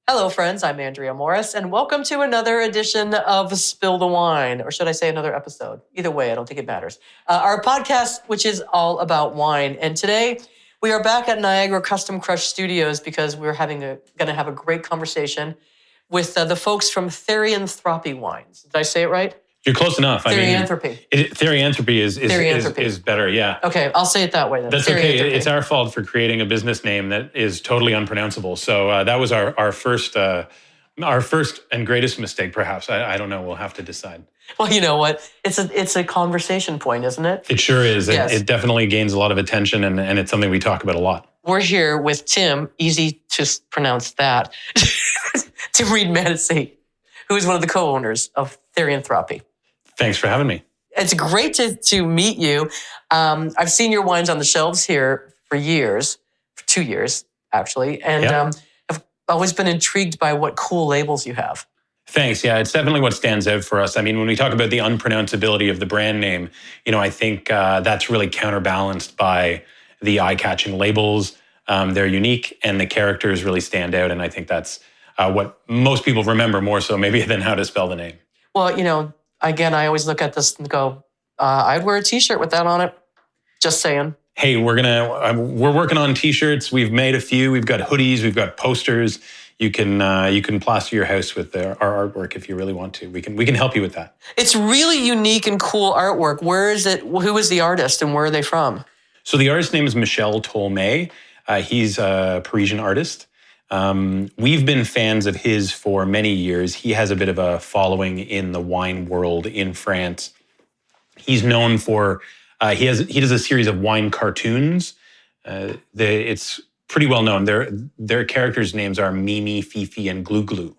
Hello, friends. I'm Andrea Morris, and welcome to another edition of Spill the Wine, or should I say another episode? Either way, I don't think it matters. Our podcast, which is all about wine. And today, we are back at Niagara Custom Crush Studios because we're going to have a great conversation with the folks from Therianthropy Wines. Did I say it right? You're close enough. Therianthropy. Therianthropy is better, yeah. Okay, I'll say it that way then. That's okay. It's our fault for creating a business name that is totally unpronounceable. So that was our first and greatest mistake, perhaps. I don't know. We'll have to decide. Well, you know what? It's a conversation point, isn't it? It sure is. Yes. It definitely gains a lot of attention, and it's something we talk about a lot. We're here with Tim, easy to pronounce that, Tim Reed-Manesey, who is one of the co-owners of Therianthropy. Thanks for having me. It's great to meet you. I've seen your wines on the shelves here for 2 years, actually, and I've always been intrigued by what cool labels you have. Thanks. Yeah, it's definitely what stands out for us. I mean, when we talk about the unpronounceability of the brand name, I think that's really counterbalanced by the eye-catching labels. They're unique, and the characters really stand out, and I think that's what most people remember more so maybe than how to spell the name. Well, again, I always look at this and go, I'd wear a T-shirt with that on it. Just saying. Hey, we're working on T-shirts. We've made a few. We've got hoodies. We've got posters. You can plaster your house with our artwork if you really want to. We can help you with that. It's really unique and cool artwork. Where is it? Who is the artist, and where are they from? So the artist's name is Michel Tolmé. He's a Parisian artist. We've been fans of his for many years. He has a bit of a following in the wine world in France. He's known for, he does a series of wine cartoons. It's pretty well known. Their characters' names are Mimi, Fifi, and Glou Glou.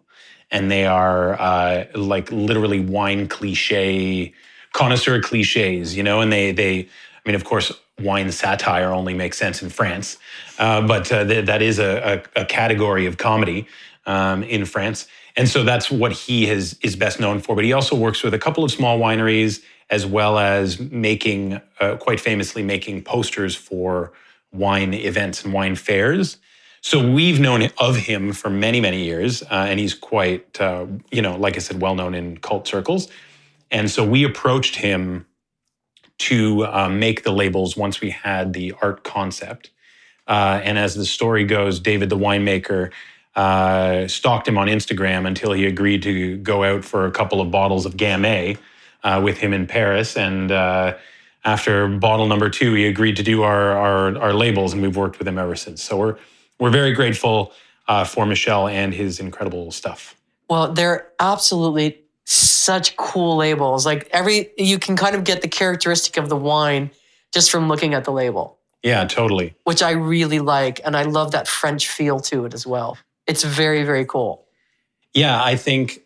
And they are like literally wine connoisseur cliches, and they of course, wine satire only makes sense in France, but that is a category of comedy in France. And so that's what he is best known for. But he also works with a couple of small wineries, as well as quite famously making posters for wine events and wine fairs. So we've known of him for many, many years, and he's quite, like I said, well known in cult circles. And so we approached him to make the labels once we had the art concept. And as the story goes, David, the winemaker, stalked him on Instagram until he agreed to go out for a couple of bottles of Gamay with him in Paris. And after bottle number 2, he agreed to do our labels, and we've worked with him ever since. So we're very grateful for Michel and his incredible stuff. Well, they're absolutely such cool labels. Like you can kind of get the characteristic of the wine just from looking at the label. Yeah, totally. Which I really like. And I love that French feel to it as well. It's very, very cool. Yeah, I think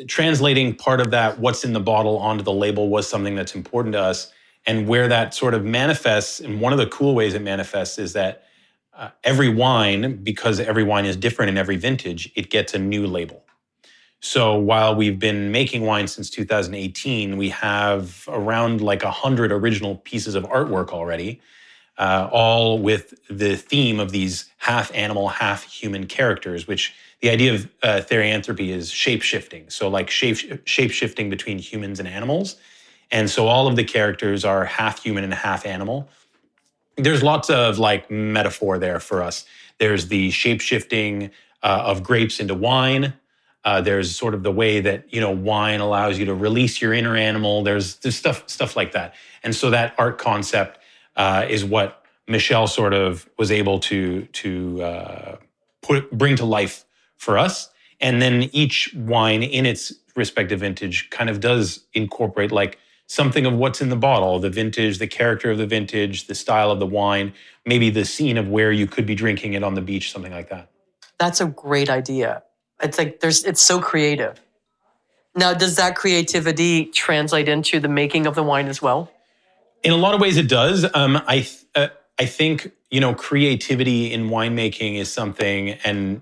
translating part of that, what's in the bottle, onto the label was something that's important to us. And where that sort of manifests, and one of the cool ways it manifests is that every wine, because every wine is different in every vintage, it gets a new label. So while we've been making wine since 2018, we have around 100 original pieces of artwork already, all with the theme of these half animal, half human characters, which the idea of therianthropy is shape-shifting. So shape-shifting between humans and animals. And so all of the characters are half human and half animal. There's lots of metaphor there for us. There's the shape-shifting of grapes into wine. There's sort of the way that, wine allows you to release your inner animal. There's stuff like that. And so that art concept is what Michel sort of was able to bring to life for us. And then each wine in its respective vintage kind of does incorporate something of what's in the bottle, the vintage, the character of the vintage, the style of the wine, maybe the scene of where you could be drinking it on the beach, something like that. That's a great idea. It's it's so creative. Now, does that creativity translate into the making of the wine as well? In a lot of ways it does. I think, creativity in winemaking is something, and,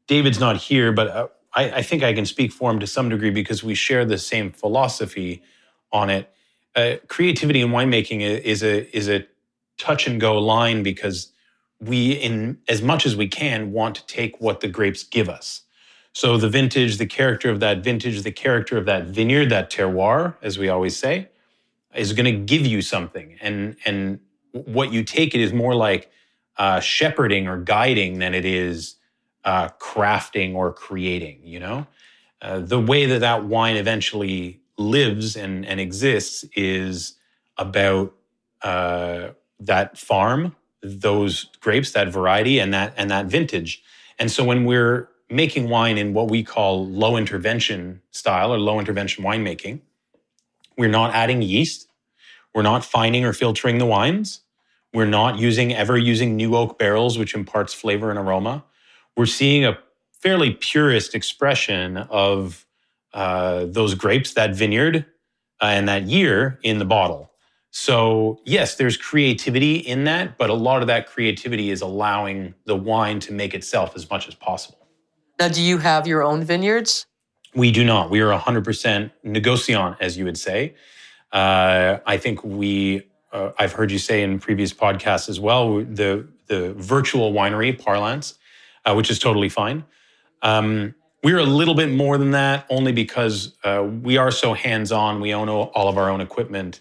David's not here, but I think I can speak for him to some degree because we share the same philosophy on it. Creativity in winemaking is a touch and go line because we, in as much as we can, want to take what the grapes give us. So the vintage, the character of that vintage, the character of that vineyard, that terroir, as we always say, is going to give you something. And what you take it is more like shepherding or guiding than it is crafting or creating, you know? The way that wine eventually lives and exists is about that farm, those grapes, that variety, and that vintage. And so when we're making wine in what we call low intervention style or low intervention winemaking, we're not adding yeast, we're not fining or filtering the wines, we're not ever using new oak barrels, which imparts flavor and aroma. We're seeing a fairly purist expression of those grapes, that vineyard, and that year in the bottle. So yes, there's creativity in that, but a lot of that creativity is allowing the wine to make itself as much as possible. Now, do you have your own vineyards? We do not. We are 100% negociant, as you would say. I think I've heard you say in previous podcasts as well, the virtual winery, Parlance, which is totally fine. We're a little bit more than that, only because we are so hands-on. We own all of our own equipment.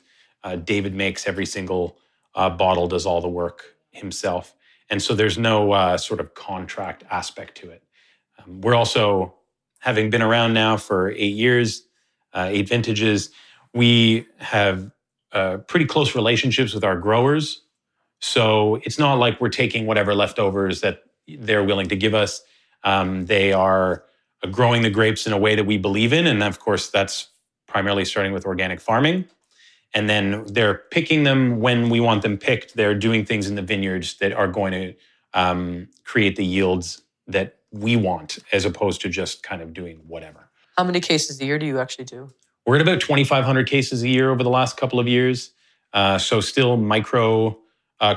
David makes every single bottle, does all the work himself. And so there's no sort of contract aspect to it. We're also, having been around now for 8 years, 8 vintages, we have pretty close relationships with our growers. So it's not like we're taking whatever leftovers that they're willing to give us. They are growing the grapes in a way that we believe in. And of course, that's primarily starting with organic farming. And then they're picking them when we want them picked. They're doing things in the vineyards that are going to create the yields that we want, as opposed to just kind of doing whatever. How many cases a year do you actually do? We're at about 2,500 cases a year over the last couple of years. So still micro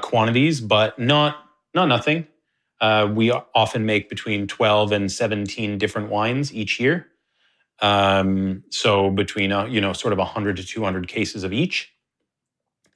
quantities, but not nothing. We often make between 12 and 17 different wines each year. So between, sort of 100 to 200 cases of each.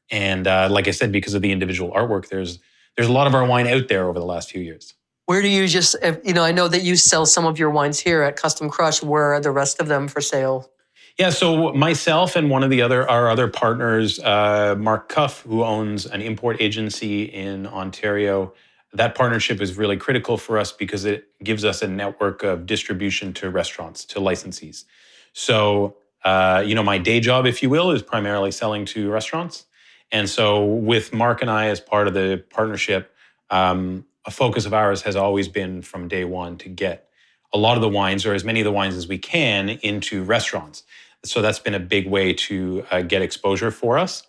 And like I said, because of the individual artwork, there's a lot of our wine out there over the last few years. Where do you I know that you sell some of your wines here at Custom Crush. Where are the rest of them for sale? Yeah, so myself and one of our other partners, Mark Cuff, who owns an import agency in Ontario, that partnership is really critical for us because it gives us a network of distribution to restaurants, to licensees. So, my day job, if you will, is primarily selling to restaurants. And so with Mark and I as part of the partnership, a focus of ours has always been from day one to get a lot of the wines, or as many of the wines as we can, into restaurants. So that's been a big way to get exposure for us.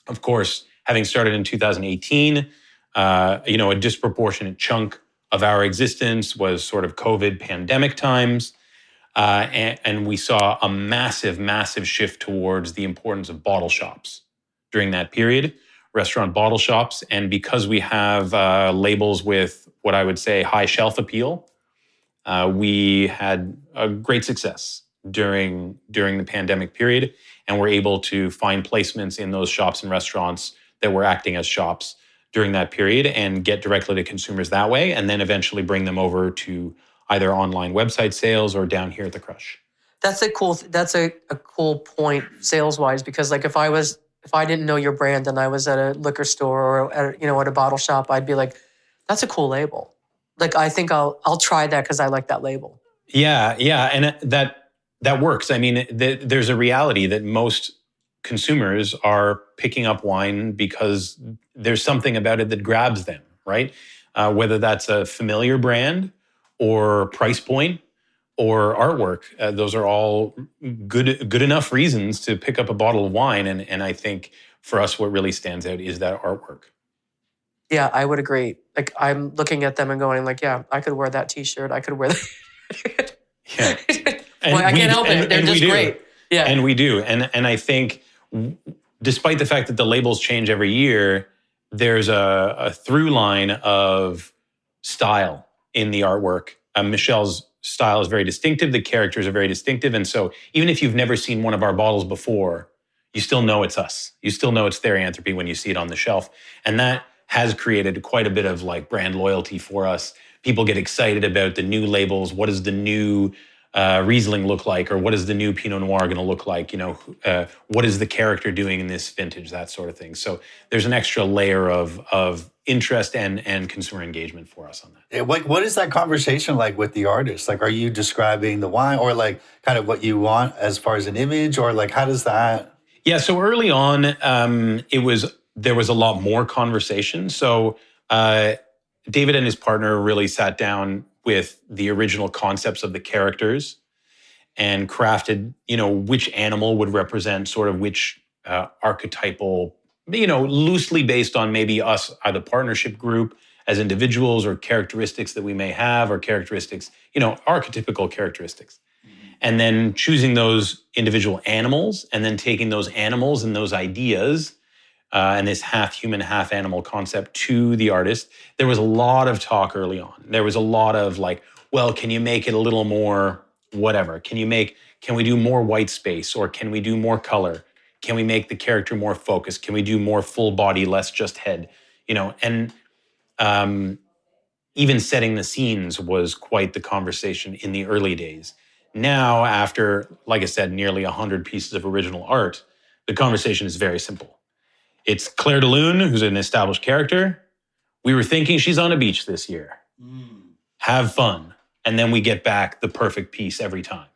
Of course, having started in 2018, a disproportionate chunk of our existence was sort of COVID pandemic times. And we saw a massive, massive shift towards the importance of bottle shops during that period, restaurant bottle shops. And because we have labels with what I would say high shelf appeal, we had a great success during the pandemic period, and we're able to find placements in those shops and restaurants that were acting as shops during that period and get directly to consumers that way, and then eventually bring them over to either online website sales or down here at the Crush. That's a cool point sales-wise, because like if I didn't know your brand and I was at a liquor store or at a bottle shop, I'd be like, that's a cool label. Like, I think I'll try that because I like that label. Yeah, and that works. I mean, there's a reality that most consumers are picking up wine because there's something about it that grabs them, right? Whether that's a familiar brand or price point or artwork, those are all good enough reasons to pick up a bottle of wine. And I think for us, what really stands out is that artwork. Yeah, I would agree. Like, I'm looking at them and going like, yeah, I could wear that T-shirt. I could wear that. Yeah. Well, I can't help it. They're just great. Yeah. And we do. And I think despite the fact that the labels change every year, there's a through line of style in the artwork. Michelle's style is very distinctive. The characters are very distinctive. And so even if you've never seen one of our bottles before, you still know it's us. You still know it's Therianthropy when you see it on the shelf. And that has created quite a bit of like brand loyalty for us. People get excited about the new labels. What does the new Riesling look like, or what is the new Pinot Noir going to look like? What is the character doing in this vintage? That sort of thing. So there's an extra layer of interest and consumer engagement for us on that. Yeah, what is that conversation like with the artist? Like, are you describing the wine, or like kind of what you want as far as an image, or like how does that? Yeah. So early on, there was a lot more conversation. So David and his partner really sat down with the original concepts of the characters and crafted, which animal would represent sort of which archetypal, loosely based on maybe us, the partnership group as individuals, or characteristics that we may have, or characteristics, archetypical characteristics. And then choosing those individual animals, and then taking those animals and those ideas and this half human, half animal concept to the artist. There was a lot of talk early on. There was a lot of like, well, can you make it a little more whatever? Can we do more white space, or can we do more color? Can we make the character more focused? Can we do more full body, less just head? And even setting the scenes was quite the conversation in the early days. Now, after, like I said, nearly 100 pieces of original art, the conversation is very simple. It's Claire de Lune, who's an established character. We were thinking she's on a beach this year. Have fun. And then we get back the perfect piece every time,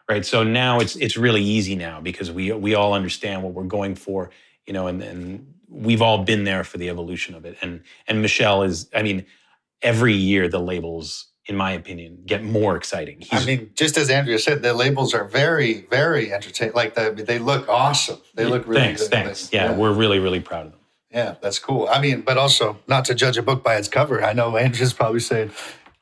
right? So now it's really easy now, because we all understand what we're going for, and we've all been there for the evolution of it. And Michel every year the labels, in my opinion, get more exciting. Just as Andrea said, the labels are very, very entertaining. Like they look awesome. They look really good. Thanks. Yeah, we're really, really proud of them. Yeah, that's cool. But also not to judge a book by its cover. I know Andrea's probably saying,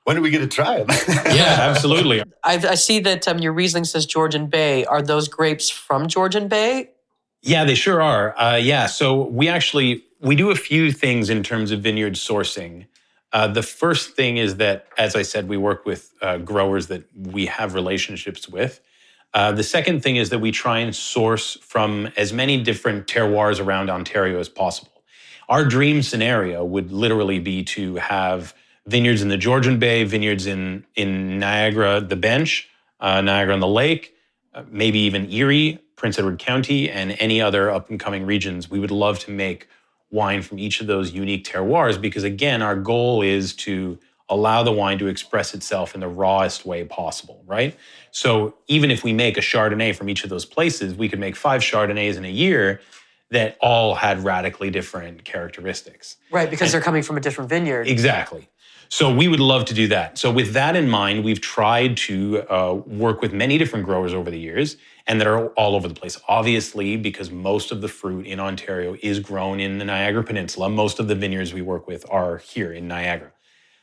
when are we going to try them? Yeah, absolutely. I see that your Riesling says Georgian Bay. Are those grapes from Georgian Bay? Yeah, they sure are. So we do a few things in terms of vineyard sourcing. The first thing is that, as I said, we work with growers that we have relationships with. The second thing is that we try and source from as many different terroirs around Ontario as possible. Our dream scenario would literally be to have vineyards in the Georgian Bay, vineyards in Niagara, the Bench, Niagara on the Lake, maybe even Erie, Prince Edward County, and any other up-and-coming regions. We would love to make wine from each of those unique terroirs, because again, our goal is to allow the wine to express itself in the rawest way possible, right? So even if we make a Chardonnay from each of those places, we could make 5 Chardonnays in a year that all had radically different characteristics. Right, because they're coming from a different vineyard. Exactly. So we would love to do that. So with that in mind, we've tried to work with many different growers over the years, and that are all over the place. Obviously, because most of the fruit in Ontario is grown in the Niagara Peninsula, most of the vineyards we work with are here in Niagara.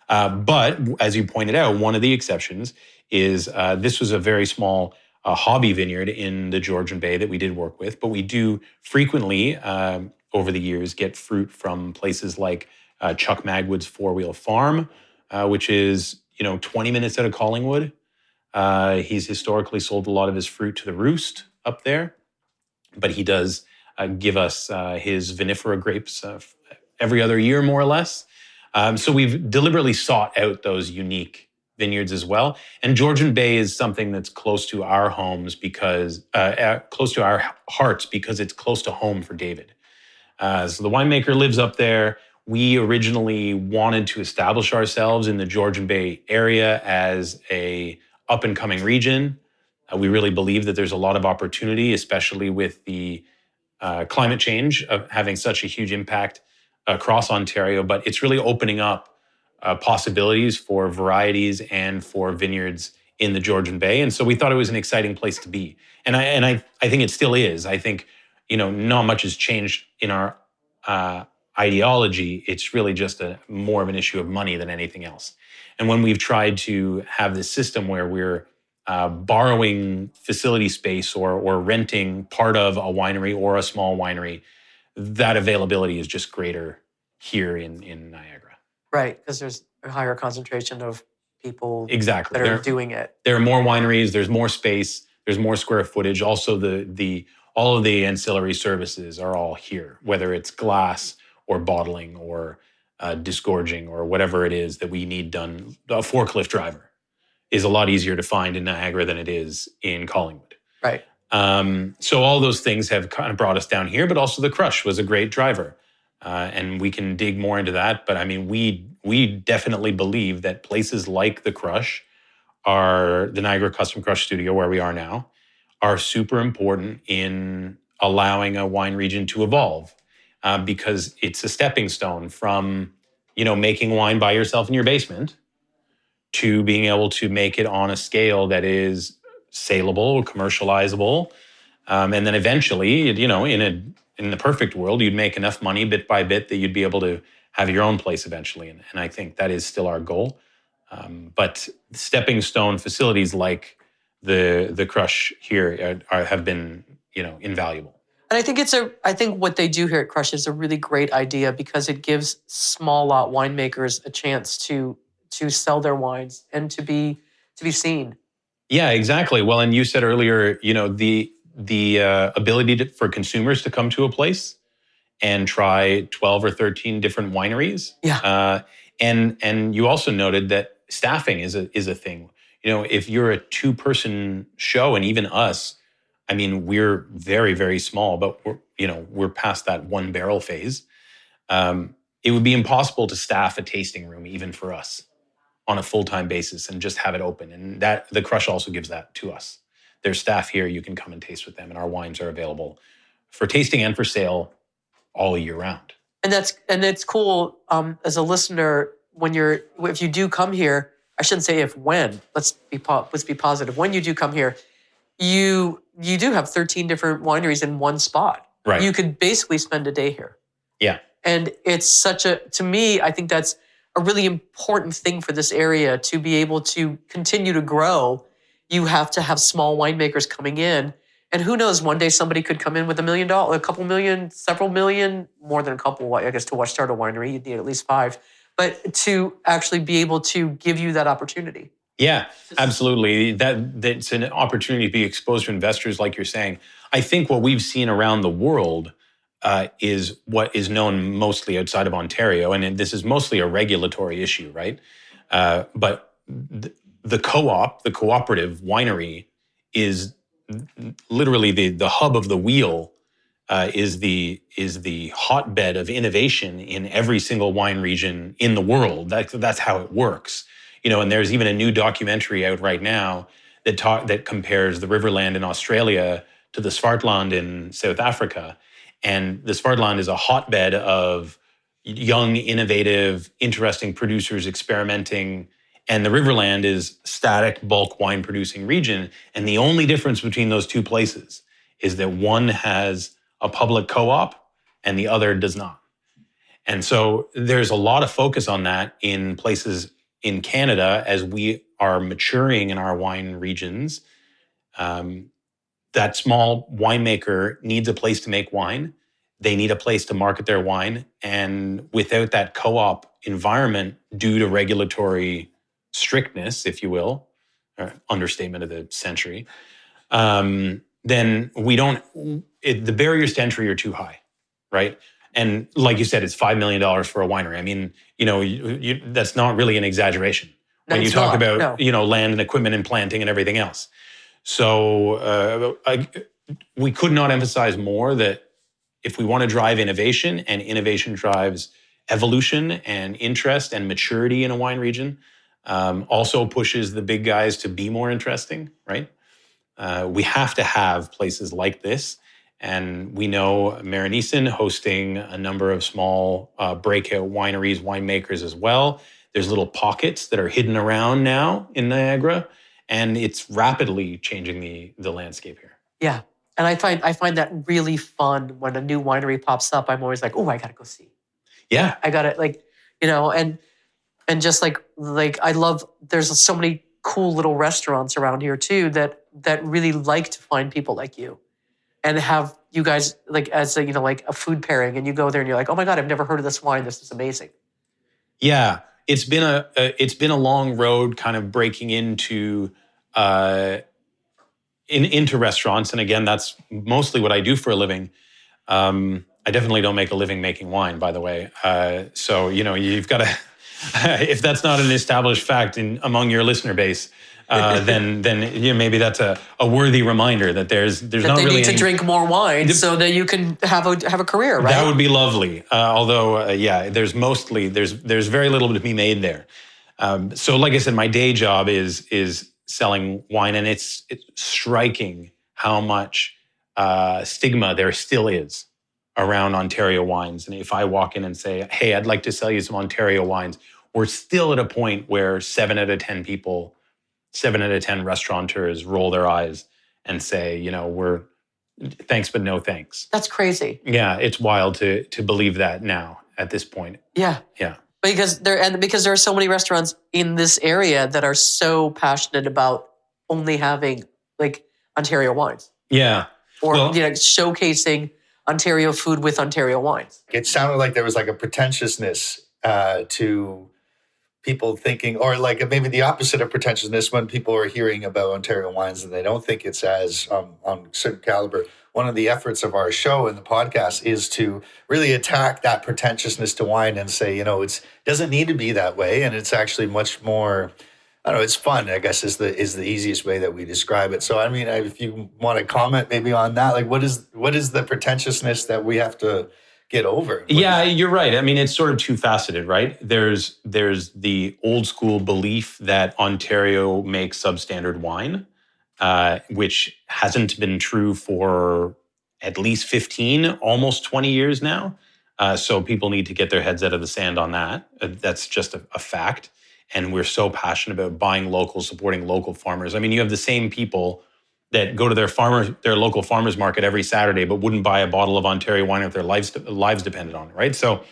But as you pointed out, one of the exceptions is this was a very small hobby vineyard in the Georgian Bay that we did work with, but we do frequently over the years get fruit from places like Chuck Magwood's Four Wheel Farm, which is 20 minutes out of Collingwood. He's historically sold a lot of his fruit to the Roost up there, but he does give us his vinifera grapes every other year, more or less. So we've deliberately sought out those unique vineyards as well. And Georgian Bay is something that's close to our homes because, close to our hearts, because it's close to home for David. So the winemaker lives up there. We originally wanted to establish ourselves in the Georgian Bay area as a up-and-coming region. We really believe that there's a lot of opportunity, especially with the climate change of having such a huge impact across Ontario, but it's really opening up possibilities for varieties and for vineyards in the Georgian Bay. And so we thought it was an exciting place to be. And I think it still is. I think, not much has changed in our ideology. It's really just more of an issue of money than anything else. And when we've tried to have this system where we're borrowing facility space or renting part of a winery or a small winery, that availability is just greater here in Niagara. Right, because there's a higher concentration of people exactly that are doing it. There are more wineries, there's more space, there's more square footage. Also, all of the ancillary services are all here, whether it's glass or bottling or disgorging or whatever it is that we need done. A forklift driver is a lot easier to find in Niagara than it is in Collingwood. Right. So all those things have kind of brought us down here, but also the Crush was a great driver. And we can dig more into that. But I mean, we definitely believe that places like the Crush, are the Niagara Custom Crush Studio, where we are now, are super important in allowing a wine region to evolve. Because it's a stepping stone from, making wine by yourself in your basement to being able to make it on a scale that is saleable, commercializable. And then eventually, in the perfect world, you'd make enough money bit by bit that you'd be able to have your own place eventually. And I think that is still our goal. But stepping stone facilities like the Crush here have been, invaluable. And I think what they do here at Crush is a really great idea because it gives small lot winemakers a chance to sell their wines and to be seen. Yeah, exactly. Well, and you said earlier, the ability for consumers to come to a place and try 12 or 13 different wineries. Yeah. And you also noted that staffing is a thing. If you're a 2-person show, and even us, I mean, we're very, very small, but we're past that 1 barrel phase. It would be impossible to staff a tasting room even for us on a full-time basis and just have it open. And that the Crush also gives that to us. There's staff here, you can come and taste with them, and our wines are available for tasting and for sale all year round. And it's cool as a listener if you do come here. I shouldn't say when. Let's be positive. When you do come here, you do have 13 different wineries in one spot. Right. You could basically spend a day here. Yeah. And it's to me, I think that's a really important thing for this area to be able to continue to grow. You have to have small winemakers coming in. And who knows, one day somebody could come in with $1 million, a couple million, several million, more than a couple, I guess, to start a winery, you'd need at least 5. But to actually be able to give you that opportunity. Yeah, absolutely. That's an opportunity to be exposed to investors, like you're saying. I think what we've seen around the world is what is known mostly outside of Ontario, and this is mostly a regulatory issue, right? But the co-op, the cooperative winery, is literally the hub of the wheel. Is the hotbed of innovation in every single wine region in the world. That's how it works. And there's even a new documentary out right now that compares the Riverland in Australia to the Swartland in South Africa. And the Swartland is a hotbed of young, innovative, interesting producers experimenting. And the Riverland is static, bulk wine producing region. And the only difference between those two places is that one has a public co-op and the other does not. And so there's a lot of focus on that in places in Canada as we are maturing in our wine regions. That small winemaker needs a place to make wine. They need a place to market their wine. And without that co-op environment, due to regulatory strictness, if you will, or understatement of the century, then the barriers to entry are too high, right? And like you said, it's $5 million for a winery. I mean, that's not really an exaggeration when you talk about, land and equipment and planting and everything else. So we could not emphasize more that if we want to drive innovation, and innovation drives evolution and interest and maturity in a wine region, also pushes the big guys to be more interesting, right? We have to have places like this. And we know Marenicen hosting a number of small breakout wineries, winemakers as well. There's little pockets that are hidden around now in Niagara, and it's rapidly changing the landscape here. Yeah. And I find that really fun when a new winery pops up. I'm always like, oh, I got to go see. Yeah. I got to and just like I love, there's so many cool little restaurants around here too that really like to find people like you and have you guys as a food pairing, and you go there and you're like, oh my God, I've never heard of this wine. This is amazing. Yeah. It's been a long road kind of breaking into restaurants. And again, that's mostly what I do for a living. I definitely don't make a living making wine, by the way. So, you've got to, if that's not an established fact among your listener base, then maybe that's a worthy reminder that there's that not they really need to drink more wine so that you can have a career, right? That would be lovely. Although, there's very little to be made there. So, like I said, my day job is selling wine, and it's striking how much stigma there still is around Ontario wines. And if I walk in and say, "Hey, I'd like to sell you some Ontario wines," we're still at a point where 7 out of 10 restaurateurs roll their eyes and say, we're thanks, but no thanks. That's crazy. Yeah, it's wild to believe that now at this point. Yeah. Yeah. Because there are so many restaurants in this area that are so passionate about only having like Ontario wines. Yeah. Or showcasing Ontario food with Ontario wines. It sounded like there was like a pretentiousness to people thinking, or like maybe the opposite of pretentiousness when people are hearing about Ontario wines and they don't think it's as on certain caliber. One of the efforts of our show and the podcast is to really attack that pretentiousness to wine and say, it doesn't need to be that way. And it's actually much more, I don't know, it's fun, I guess is the easiest way that we describe it. So, I mean, if you want to comment maybe on that, like what is the pretentiousness that we have to get over? Yeah, you're right. I mean, it's sort of two-faceted, right? There's the old school belief that Ontario makes substandard wine, which hasn't been true for at least 15, almost 20 years now. So people need to get their heads out of the sand on that. That's just a fact. And we're so passionate about buying local, supporting local farmers. I mean, you have the same people that go to their local farmers market every Saturday, but wouldn't buy a bottle of Ontario wine if their lives depended on it, right? So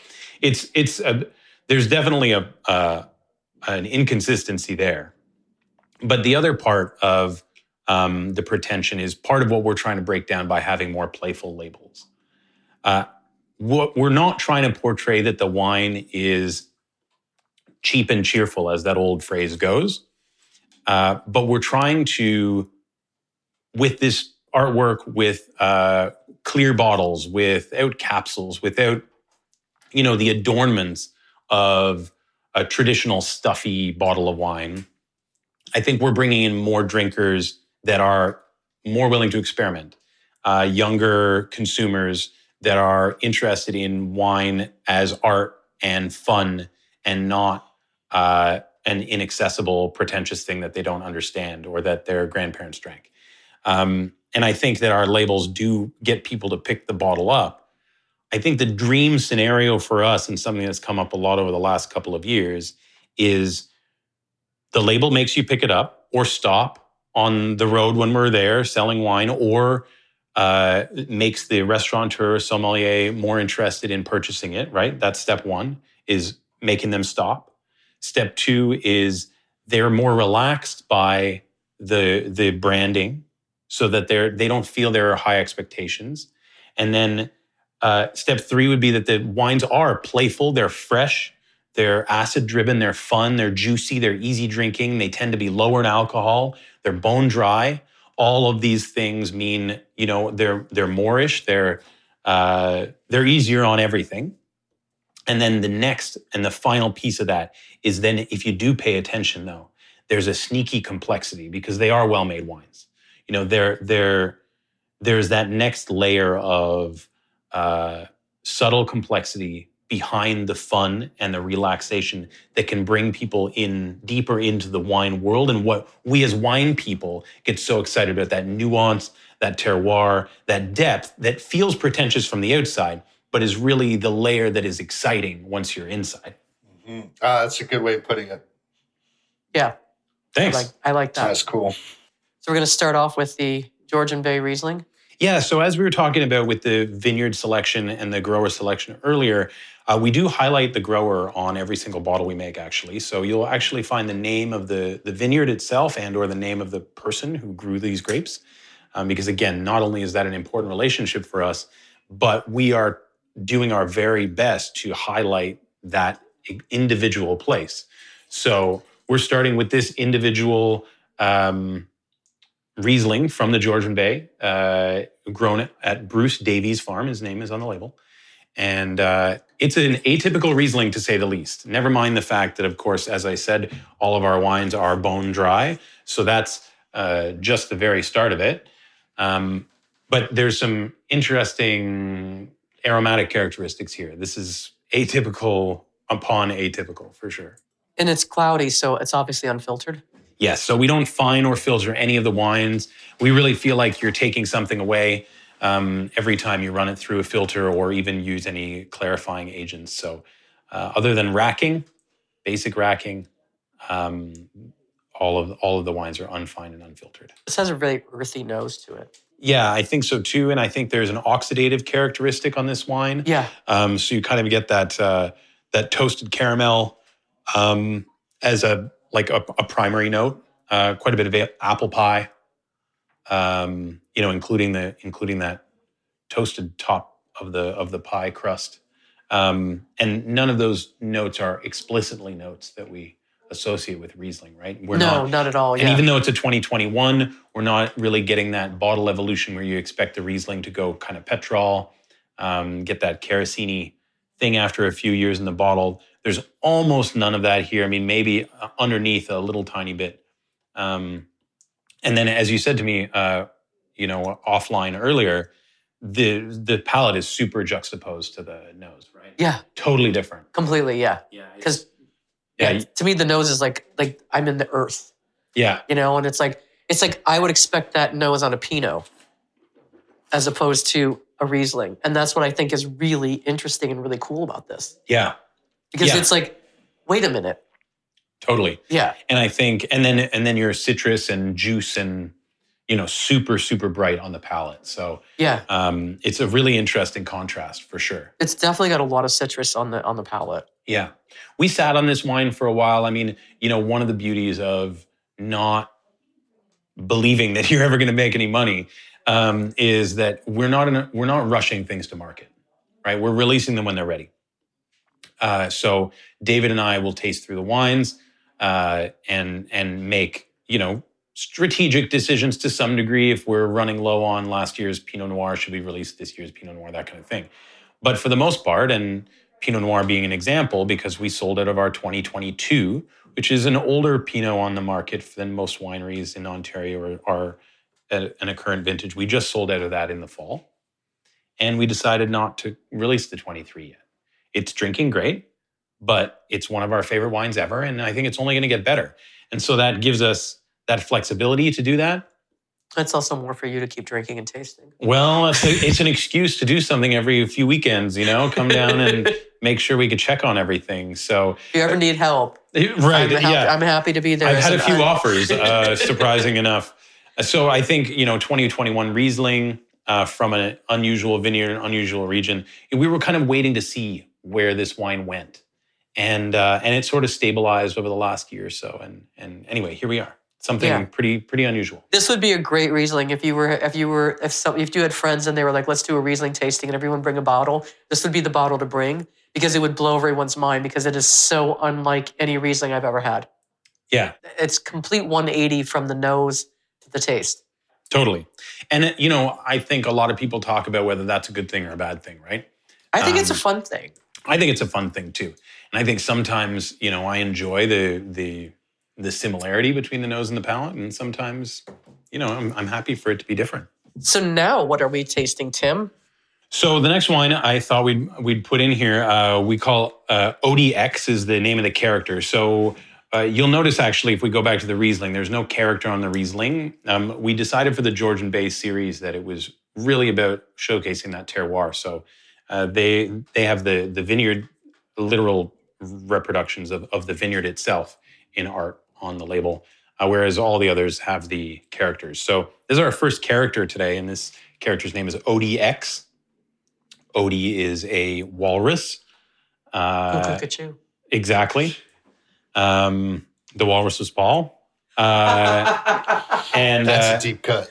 there's definitely an inconsistency there. But the other part of the pretension is part of what we're trying to break down by having more playful labels. We're not trying to portray that the wine is cheap and cheerful, as that old phrase goes, but we're trying to, with this artwork, with clear bottles, without capsules, without, the adornments of a traditional stuffy bottle of wine, I think we're bringing in more drinkers that are more willing to experiment, younger consumers that are interested in wine as art and fun and not an inaccessible, pretentious thing that they don't understand or that their grandparents drank. And I think that our labels do get people to pick the bottle up. I think the dream scenario for us, and something that's come up a lot over the last couple of years, is the label makes you pick it up or stop on the road when we're there selling wine, or makes the restaurateur, sommelier more interested in purchasing it, right? That's step one, is making them stop. Step two is they're more relaxed by the branding, so that they don't feel there are high expectations. And then step three would be that the wines are playful, they're fresh, they're acid-driven, they're fun, they're juicy, they're easy drinking, they tend to be lower in alcohol, they're bone dry. All of these things mean, they're moreish, they're easier on everything. And then the next and the final piece of that is then, if you do pay attention, though, there's a sneaky complexity because they are well-made wines. There's that next layer of subtle complexity behind the fun and the relaxation that can bring people in deeper into the wine world. And what we as wine people get so excited about, that nuance, that terroir, that depth that feels pretentious from the outside, but is really the layer that is exciting once you're inside. Mm-hmm. That's a good way of putting it. Yeah. Thanks. I like that. That's cool. So we're going to start off with the Georgian Bay Riesling. Yeah, so as we were talking about with the vineyard selection and the grower selection earlier, we do highlight the grower on every single bottle we make, actually. So you'll actually find the name of the vineyard itself and or the name of the person who grew these grapes. Because again, not only is that an important relationship for us, but we are doing our very best to highlight that individual place. So we're starting with this individual Riesling from the Georgian Bay, grown at Bruce Davies Farm. His name is on the label. And it's an atypical Riesling, to say the least. Never mind the fact that, of course, as I said, all of our wines are bone dry. So that's just the very start of it. But there's some interesting aromatic characteristics here. This is atypical upon atypical, for sure. And it's cloudy, so it's obviously unfiltered. Yes, so we don't fine or filter any of the wines. We really feel like you're taking something away every time you run it through a filter or even use any clarifying agents. So other than racking, basic racking, all of the wines are unfined and unfiltered. This has a really earthy nose to it. Yeah, I think so too. And I think there's an oxidative characteristic on this wine. Yeah. So you kind of get that toasted caramel as a primary note. Quite a bit of apple pie. Including that toasted top of the pie crust. And none of those notes are explicitly notes that we associate with Riesling, right? Not at all. And even though it's a 2021, we're not really getting that bottle evolution where you expect the Riesling to go kind of petrol, get that kerosene thing after a few years in the bottle. There's almost none of that here. I mean, maybe underneath a little tiny bit. And then, as you said to me, offline earlier, the palate is super juxtaposed to the nose, right? Yeah. Totally different. Completely, yeah. Yeah. Because to me, the nose is like I'm in the earth. Yeah. And it's like I would expect that nose on a Pinot as opposed to a Riesling. And that's what I think is really interesting and really cool about this. Yeah. Because it's like, wait a minute. Totally. Yeah. And I think, and then your citrus and juice and, super, super bright on the palate. So yeah, it's a really interesting contrast for sure. It's definitely got a lot of citrus on the palate. Yeah. We sat on this wine for a while. I mean, one of the beauties of not believing that you're ever going to make any money is that we're not rushing things to market, right? We're releasing them when they're ready. So David and I will taste through the wines and make, strategic decisions to some degree. If we're running low on last year's Pinot Noir, should we release this year's Pinot Noir, that kind of thing. But for the most part, and Pinot Noir being an example, because we sold out of our 2022, which is an older Pinot on the market than most wineries in Ontario are at a current vintage. We just sold out of that in the fall. And we decided not to release the 23 yet. It's drinking great, but it's one of our favorite wines ever. And I think it's only going to get better. And so that gives us that flexibility to do that. It's also more for you to keep drinking and tasting. Well, it's an excuse to do something every few weekends, come down and make sure we could check on everything. So if you ever need help, right? I'm happy to be there. I've had a few offers, surprising enough. So I think, 2021 Riesling from an unusual vineyard, an unusual region, we were kind of waiting to see where this wine went. And it sort of stabilized over the last year or so. And anyway, here we are. Something pretty unusual. This would be a great Riesling if you had friends and they were like, let's do a Riesling tasting and everyone bring a bottle. This would be the bottle to bring because it would blow everyone's mind because it is so unlike any Riesling I've ever had. Yeah. It's complete 180 from the nose to the taste. Totally. And, I think a lot of people talk about whether that's a good thing or a bad thing, right? I think it's a fun thing. I think it's a fun thing too. And I think sometimes, I enjoy the similarity between the nose and the palate. And sometimes, I'm happy for it to be different. So now what are we tasting, Tim? So the next wine I thought we'd put in here, we call ODX is the name of the character. So you'll notice actually, if we go back to the Riesling, there's no character on the Riesling. We decided for the Georgian Bay series that it was really about showcasing that terroir. So they have the vineyard, literal reproductions of the vineyard itself in art on the label, whereas all the others have the characters. So this is our first character today, and this character's name is ODX. Odie is a walrus. Exactly. The walrus was Paul. And that's a deep cut.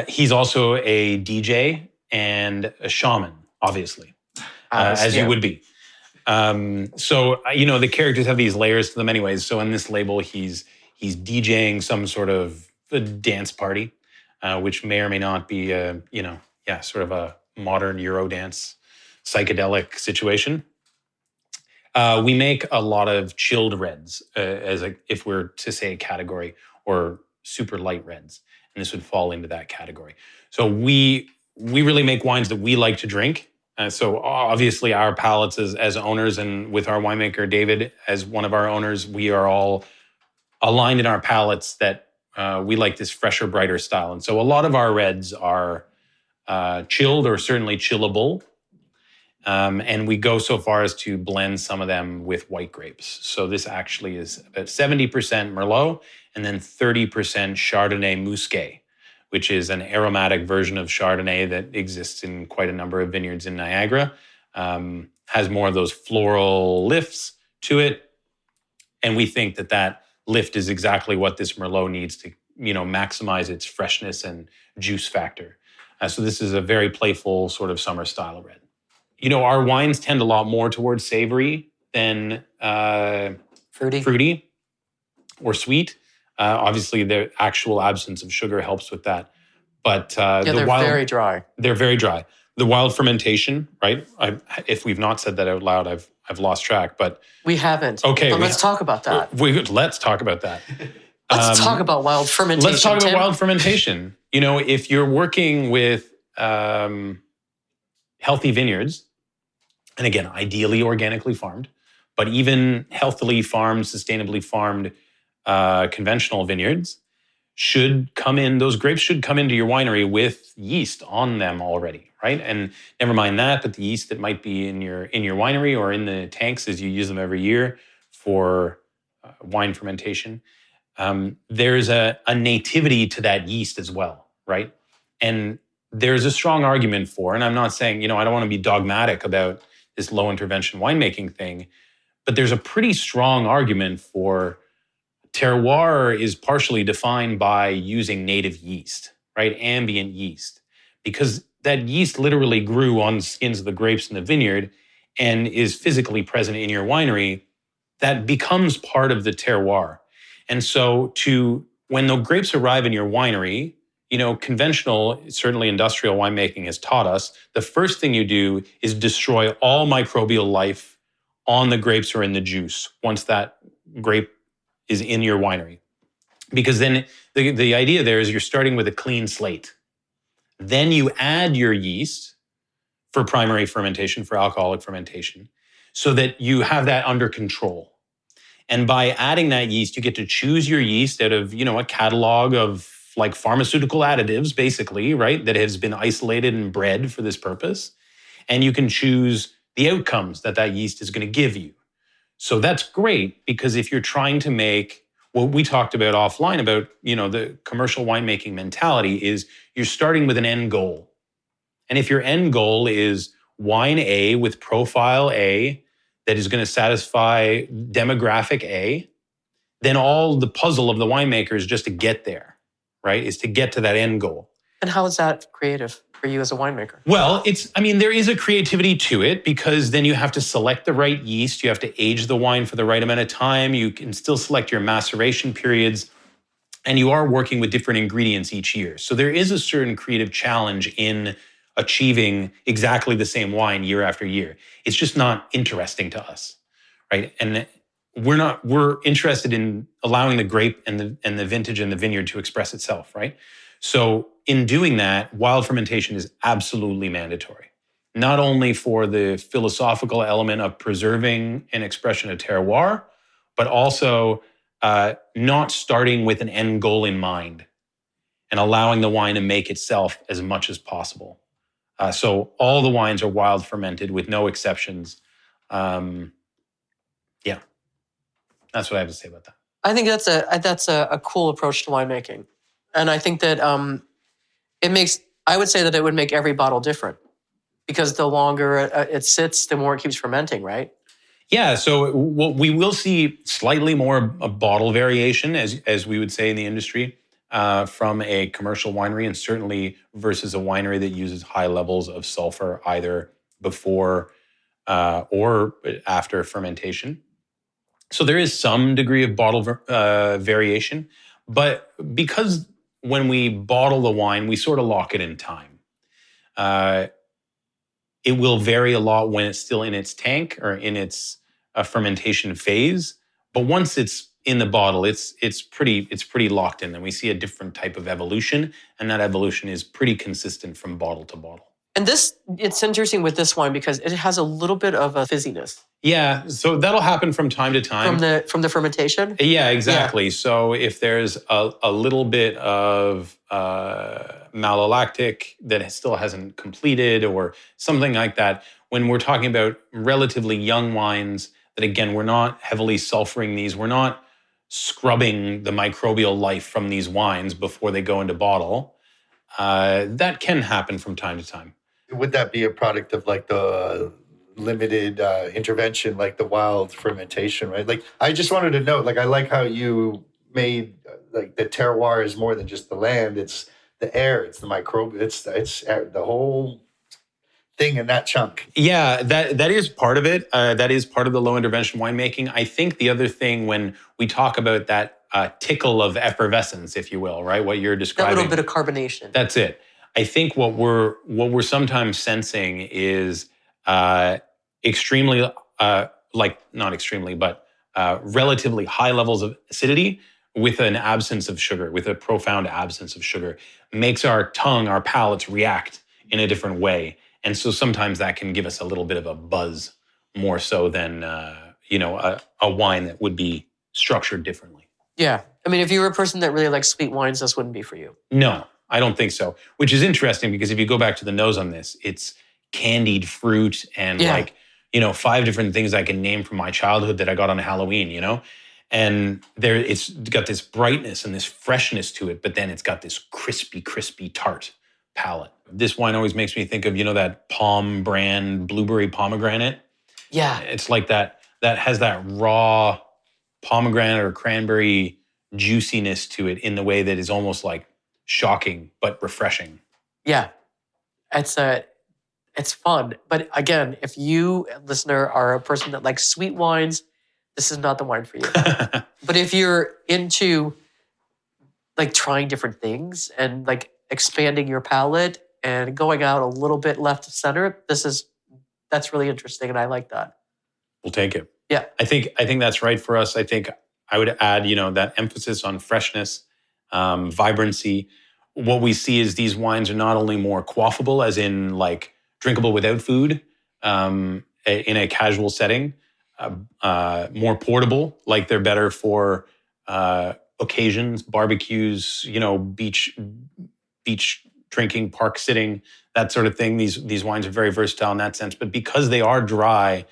He's also a DJ and a shaman, obviously, as you would be. So, the characters have these layers to them anyways. So in this label, he's DJing some sort of a dance party, which may or may not be, sort of a modern Euro dance psychedelic situation. We make a lot of chilled reds, if we're to say a category, or super light reds, and this would fall into that category. So we really make wines that we like to drink. So obviously our palates as owners, and with our winemaker David as one of our owners, we are all aligned in our palates that we like this fresher, brighter style. And so a lot of our reds are chilled or certainly chillable. And we go so far as to blend some of them with white grapes. So this actually is about 70% Merlot and then 30% Chardonnay Musqué, which is an aromatic version of Chardonnay that exists in quite a number of vineyards in Niagara. Has more of those floral lifts to it. And we think that lift is exactly what this Merlot needs to, maximize its freshness and juice factor. So this is a very playful sort of summer style of red. Our wines tend a lot more towards savory than fruity or sweet. Obviously, the actual absence of sugar helps with that. But they're very dry. They're very dry. The wild fermentation, right? If we've not said that out loud, I've lost track. But we haven't. Okay, but let's talk about that. Let's talk about that. Let's talk about wild fermentation. Let's talk about wild fermentation. If you're working with healthy vineyards, and again, ideally organically farmed, but even healthily farmed, sustainably farmed conventional vineyards those grapes should come into your winery with yeast on them already, right? And never mind that, but the yeast that might be in your winery or in the tanks as you use them every year for wine fermentation, there's a nativity to that yeast as well, right? And there's a strong argument for, and I'm not saying, I don't want to be dogmatic about this low intervention winemaking thing, but there's a pretty strong argument for terroir is partially defined by using native yeast, right? Ambient yeast, because that yeast literally grew on skins of the grapes in the vineyard and is physically present in your winery. That becomes part of the terroir. And so when the grapes arrive in your winery, conventional, certainly industrial winemaking has taught us, the first thing you do is destroy all microbial life on the grapes or in the juice once that grape is in your winery. Because then the idea there is you're starting with a clean slate. Then you add your yeast for primary fermentation, for alcoholic fermentation, so that you have that under control. And by adding that yeast, you get to choose your yeast out of, a catalog of like pharmaceutical additives, basically, right, that has been isolated and bred for this purpose. And you can choose the outcomes that yeast is going to give you. So that's great, because if you're trying to make what we talked about offline about, the commercial winemaking mentality is you're starting with an end goal. And if your end goal is wine A with profile A that is going to satisfy demographic A, then all the puzzle of the winemaker is just to get there, right? Is to get to that end goal. And how is that creative for you as a winemaker? Well, there is a creativity to it, because then you have to select the right yeast. You have to age the wine for the right amount of time. You can still select your maceration periods, and you are working with different ingredients each year. So there is a certain creative challenge in achieving exactly the same wine year after year. It's just not interesting to us, right? And we're interested in allowing the grape and the vintage and the vineyard to express itself, right? So in doing that, wild fermentation is absolutely mandatory, not only for the philosophical element of preserving an expression of terroir, but also not starting with an end goal in mind and allowing the wine to make itself as much as possible. So all the wines are wild fermented with no exceptions. That's what I have to say about that. I think that's a cool approach to winemaking. And I think that I would say that it would make every bottle different, because the longer it sits, the more it keeps fermenting, right? Yeah, so we will see slightly more bottle variation, as we would say in the industry, from a commercial winery, and certainly versus a winery that uses high levels of sulfur either before or after fermentation. So there is some degree of bottle variation, but because when we bottle the wine, we sort of lock it in time. It will vary a lot when it's still in its tank or in its fermentation phase. But once it's in the bottle, it's pretty locked in. And we see a different type of evolution, and that evolution is pretty consistent from bottle to bottle. And it's interesting with this wine because it has a little bit of a fizziness. Yeah, so that'll happen from time to time. From the fermentation? Yeah, exactly. Yeah. So if there's a little bit of malolactic that still hasn't completed or something like that, when we're talking about relatively young wines, that again, we're not heavily sulfuring these, we're not scrubbing the microbial life from these wines before they go into bottle, that can happen from time to time. Would that be a product of like the limited intervention, like the wild fermentation, right? Like, I just wanted to know, like, I like how you made like the terroir is more than just the land; it's the air, it's the microbe, it's the whole thing in that chunk. Yeah, that is part of it. That is part of the low intervention winemaking. I think the other thing when we talk about that tickle of effervescence, if you will, right? What you're describing, that little bit of carbonation. That's it. I think what we're sometimes sensing is extremely, not extremely, but relatively high levels of acidity with an absence of sugar, with a profound absence of sugar, makes our tongue, our palates react in a different way. And so sometimes that can give us a little bit of a buzz more so than, a wine that would be structured differently. Yeah. I mean, if you were a person that really likes sweet wines, this wouldn't be for you. No, I don't think so. Which is interesting because if you go back to the nose on this, it's candied fruit and 5 different things I can name from my childhood that I got on Halloween, And it's got this brightness and this freshness to it, but then it's got this crispy tart palate. This wine always makes me think of, that Palm brand blueberry pomegranate. Yeah. It's like that has that raw pomegranate or cranberry juiciness to it in the way that is almost like shocking but refreshing. Yeah. It's fun. But again, if you, listener, are a person that likes sweet wines, this is not the wine for you. But if you're into like trying different things and like expanding your palate and going out a little bit left of center, that's really interesting, and I like that. We'll take it. Yeah. I think that's right for us. I think I would add, that emphasis on freshness, vibrancy. What we see is these wines are not only more quaffable, as in like drinkable without food, in a casual setting, more portable, like they're better for occasions, barbecues, beach drinking, park sitting, that sort of thing. These wines are very versatile in that sense. But because they are dry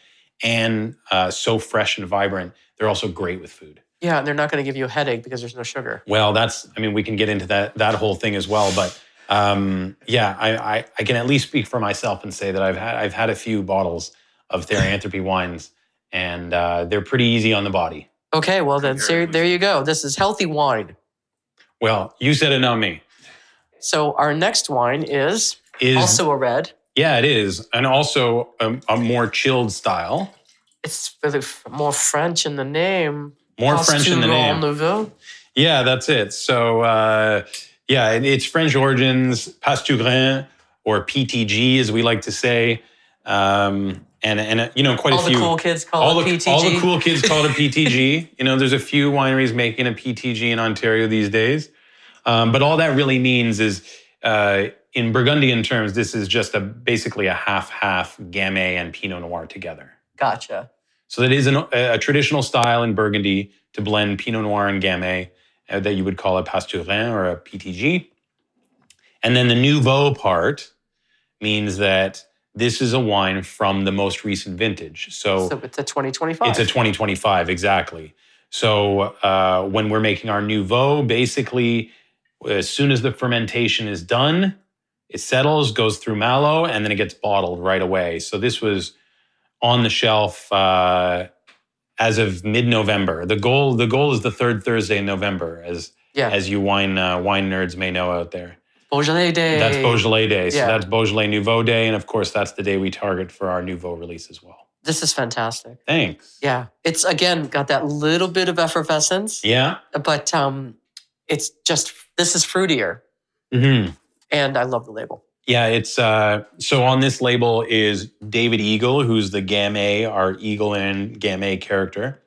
and so fresh and vibrant, they're also great with food. Yeah, and they're not going to give you a headache because there's no sugar. Well, we can get into that whole thing as well. But I can at least speak for myself and say that I've had a few bottles of Therianthropy wines, and they're pretty easy on the body. Okay, well then, there you go. This is healthy wine. Well, you said it, not me. So our next wine is also a red. Yeah, it is, and also a more chilled style. It's really more French in the name. More French in the name. Nouveau. Yeah, that's it. So, it's French origins, Pas-tu-Grain, or PTG, as we like to say. And quite a few. All the cool kids call it PTG. All the cool kids call it a PTG. There's a few wineries making a PTG in Ontario these days. But all that really means is, in Burgundian terms, this is just basically a half-half Gamay and Pinot Noir together. Gotcha. So that is a traditional style in Burgundy to blend Pinot Noir and Gamay that you would call a Pas-tu-Grain or a PTG. And then the Nouveau part means that this is a wine from the most recent vintage. So it's a 2025. It's a 2025, exactly. So when we're making our Nouveau, basically, as soon as the fermentation is done, it settles, goes through malo, and then it gets bottled right away. So this was on the shelf as of mid-November. The goal is the third Thursday in November, as you wine nerds may know out there. Beaujolais Day. That's Beaujolais Day. So that's Beaujolais Nouveau Day, and of course that's the day we target for our Nouveau release as well. This is fantastic. Thanks. Yeah, it's again got that little bit of effervescence. Yeah, but it's just this is fruitier, mm-hmm. and I love the label. Yeah, it's so on this label is David Eagle, who's the Gamay, our Eagle and Gamay character,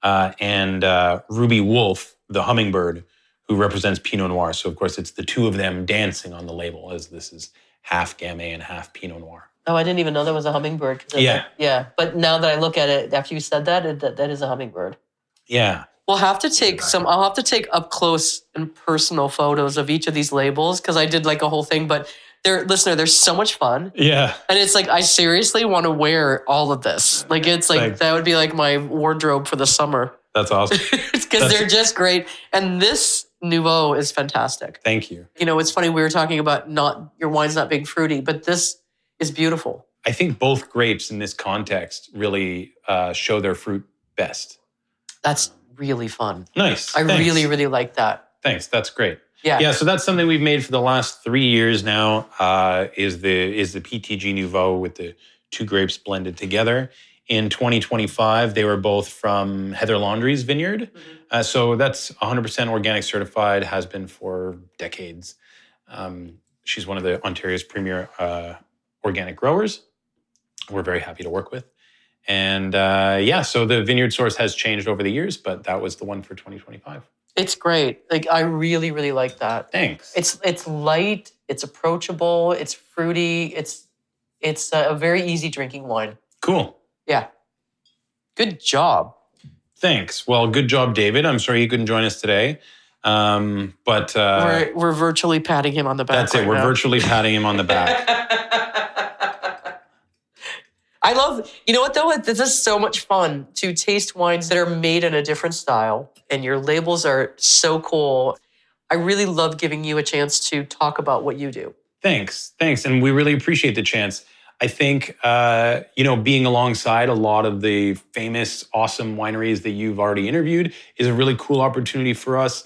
and Ruby Wolf, the hummingbird, who represents Pinot Noir. So of course, it's the two of them dancing on the label, as this is half Gamay and half Pinot Noir. Oh, I didn't even know that was a hummingbird. Yeah. Yeah. But now that I look at it, after you said that, that is a hummingbird. Yeah. We'll have to take I'll have to take up close and personal photos of each of these labels because I did like a whole thing. But they're so much fun. Yeah. And it's like, I seriously want to wear all of this. Like, it's like, Thanks. that would be like my wardrobe for the summer. That's awesome. Because they're just great. And this Nouveau is fantastic. Thank you. You know, it's funny, we were talking about your wine's not being fruity, but this is beautiful. I think both grapes in this context really show their fruit best. That's really fun. Nice. I Thanks. really, really like that. Thanks. That's great. Yeah. Yeah. So that's something we've made for the last 3 years now. Is the PTG Nouveau with the two grapes blended together. In 2025, they were both from Heather Laundrie's vineyard. Mm-hmm. So that's 100% organic certified. Has been for decades. She's one of the Ontario's premier organic growers. We're very happy to work with. And so the vineyard source has changed over the years, but that was the one for 2025. It's great. Like, I really, really like that. Thanks. It's light, it's approachable, it's fruity, it's a very easy drinking wine. Cool. Yeah. Good job. Thanks. Well, good job, David. I'm sorry you couldn't join us today. But we're virtually patting him on the back. that's it. right We're now. virtually patting him on the back. I love, you know what though? This is so much fun to taste wines that are made in a different style, and your labels are so cool. I really love giving you a chance to talk about what you do. Thanks. And we really appreciate the chance. I think, being alongside a lot of the famous, awesome wineries that you've already interviewed is a really cool opportunity for us